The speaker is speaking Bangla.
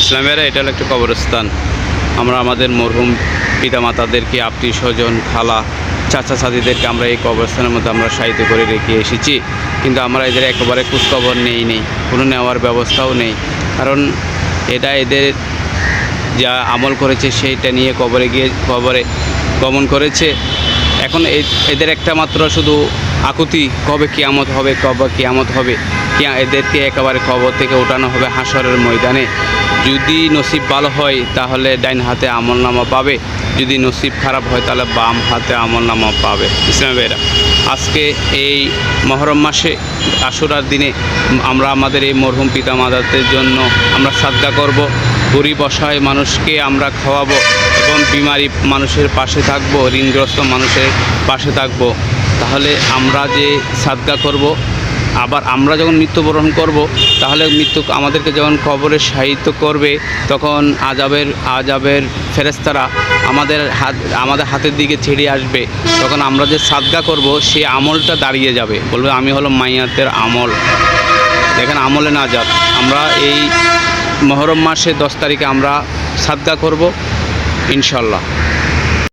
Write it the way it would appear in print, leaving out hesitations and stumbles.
ইসলামের এটা হলো একটা কবরস্থান। আমরা আমাদের মরহুম পিতামাতাদেরকে, আত্মীয় স্বজন, খালা, চাচা চাচিদেরকে আমরা এই কবরস্থানের মধ্যে আমরা শায়িত করে রেখে এসেছি, কিন্তু আমরা এদের একেবারে খোঁজখবর নেই, কোনো নেওয়ার ব্যবস্থাও নেই। কারণ এটা এদের যা আমল করেছে সেইটা নিয়ে কবরে গমন করেছে। এখন এদের একটা মাত্র শুধু আকুতি, কবে কিয়ামত হবে, এদেরকে একেবারে কবর থেকে ওঠানো হবে হাসরের ময়দানে। যদি নসিব ভালো হয় তাহলে ডাইন হাতে আমলনামা পাবে, যদি নসিব খারাপ হয় তাহলে বাম হাতে আমলনামা পাবে। ইসলামী ভাইরা, আজকে এই মহরম মাসে আশুরার দিনে আমরা আমাদের এই মরহুম পিতামাতাদের জন্য আমরা সাদকা করব, গরিব অসহায় মানুষকে আমরা খাওয়াবো এবং বিমারি মানুষের পাশে থাকবো, ঋণগ্রস্ত মানুষের পাশে থাকবো। তাহলে আমরা যে সাদকা করব, আবার আমরা যখন মৃত্যুবরণ করব, তাহলে আমাদেরকে যখন কবরে শায়িত করবে, তখন আজাবের ফেরেশতারা আমাদের হাতের দিকে ছেড়ে আসবে। তখন আমরা যে সাদকা করব সেই আমলটা দাঁড়িয়ে যাবে, বলবে আমি হলো মাইয়াতের আমল। দেখেন, আমলে নাজাত। আমরা এই মহরম মাসে 10 তারিখে আমরা সাদকা করব ইনশাল্লাহ।